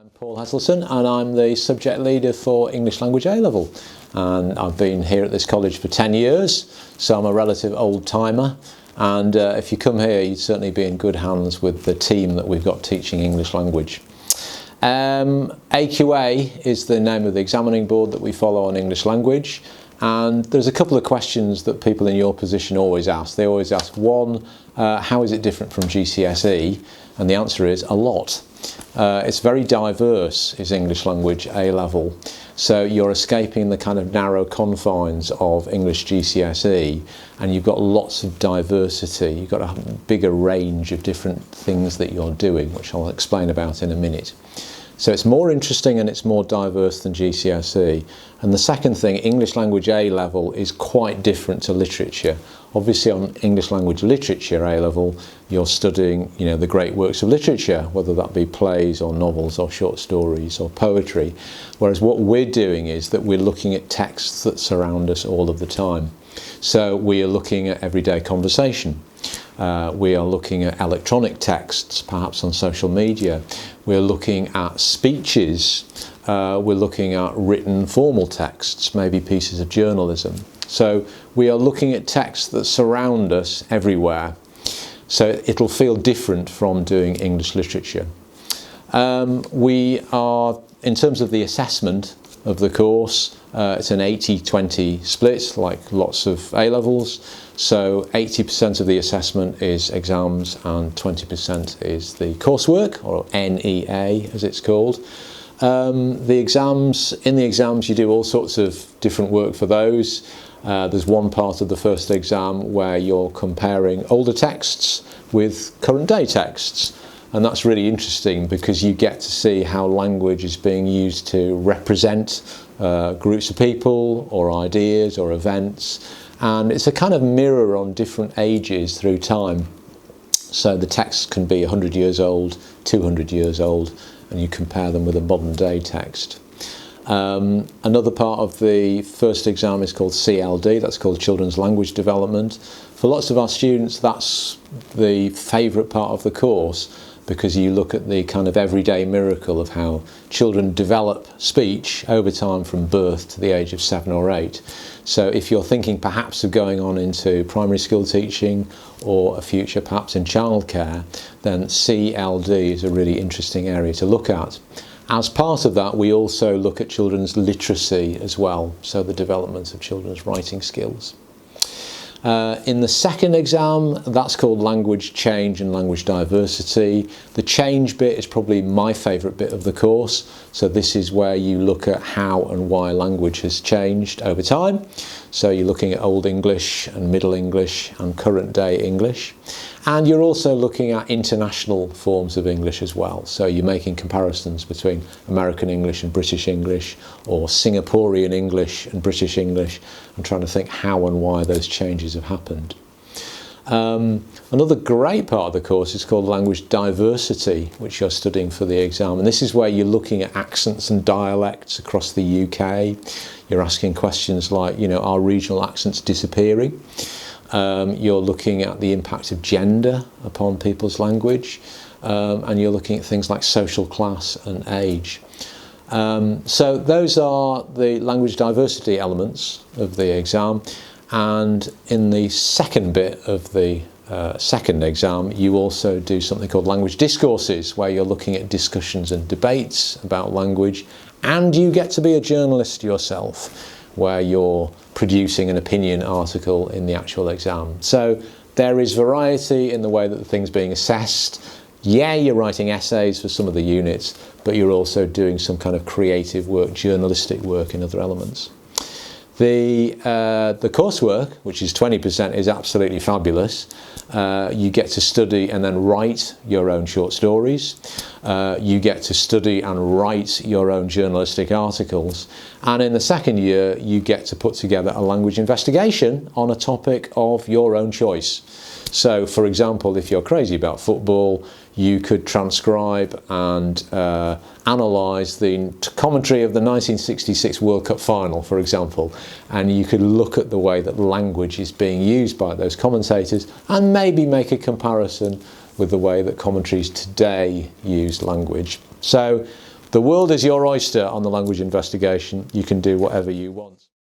I'm Paul Heselson and I'm the subject leader for English Language A-Level, and I've been here at this college for 10 years, so I'm a relative old timer, and if you come here you'd certainly be in good hands with the team that we've got teaching English language. AQA is the name of the examining board that we follow on English language, and there's a couple of questions that people in your position always ask. They always ask, one, how is it different from GCSE? And the answer is a lot. It's very diverse, is English language A-level. So you're escaping the kind of narrow confines of English GCSE, and you've got lots of diversity. You've got a bigger range of different things that you're doing, which I'll explain about in a minute. So it's more interesting and it's more diverse than GCSE. And the second thing, English language A-level is quite different to literature. Obviously on English language literature A-level, you're studying, the great works of literature, whether that be plays or novels or short stories or poetry. Whereas what we're doing is that we're looking at texts that surround us all of the time. So we are looking at everyday conversation. We are looking at electronic texts, perhaps on social media. We're looking at speeches. We're looking at written formal texts, maybe pieces of journalism. So we are looking at texts that surround us everywhere. So it'll feel different from doing English literature. We are, in terms of the assessment of the course, it's an 80-20 split, like lots of A-levels. So 80% of the assessment is exams and 20% is the coursework, or NEA as it's called. In the exams you do all sorts of different work for those. There's one part of the first exam where you're comparing older texts with current day texts. And that's really interesting because you get to see how language is being used to represent groups of people or ideas or events. And it's a kind of mirror on different ages through time. So the text can be 100 years old, 200 years old, and you compare them with a modern day text. Another part of the first exam is called CLD, that's called Children's Language Development. For lots of our students, that's the favourite part of the course, because you look at the kind of everyday miracle of how children develop speech over time from birth to the age of 7 or 8. So if you're thinking perhaps of going on into primary school teaching or a future perhaps in childcare, then CLD is a really interesting area to look at. As part of that, we also look at children's literacy as well, so the development of children's writing skills. In the second exam, that's called language change and language diversity. The change bit is probably my favourite bit of the course. So this is where you look at how and why language has changed over time. So you're looking at Old English and Middle English and current day English. And you're also looking at international forms of English as well. So you're making comparisons between American English and British English, or Singaporean English and British English, and trying to think how and why those changes have happened. Another great part of the course is called language diversity, which you're studying for the exam. And this is where you're looking at accents and dialects across the UK. You're asking questions like, are regional accents disappearing? You're looking at the impact of gender upon people's language, and you're looking at things like social class and age. So those are the language diversity elements of the exam, and in the second bit of the second exam you also do something called language discourses, where you're looking at discussions and debates about language, and you get to be a journalist yourself, where you're producing an opinion article in the actual exam. So there is variety in the way that the thing's being assessed. Yeah, you're writing essays for some of the units, but you're also doing some kind of creative work, journalistic work in other elements. The coursework, which is 20%, is absolutely fabulous. You get to study and then write your own short stories. You get to study and write your own journalistic articles. And in the second year, you get to put together a language investigation on a topic of your own choice. So, for example, if you're crazy about football, you could transcribe and analyse the commentary of the 1966 World Cup final, for example, and you could look at the way that language is being used by those commentators and maybe make a comparison with the way that commentaries today use language. So The world is your oyster on the language investigation. You can do whatever you want.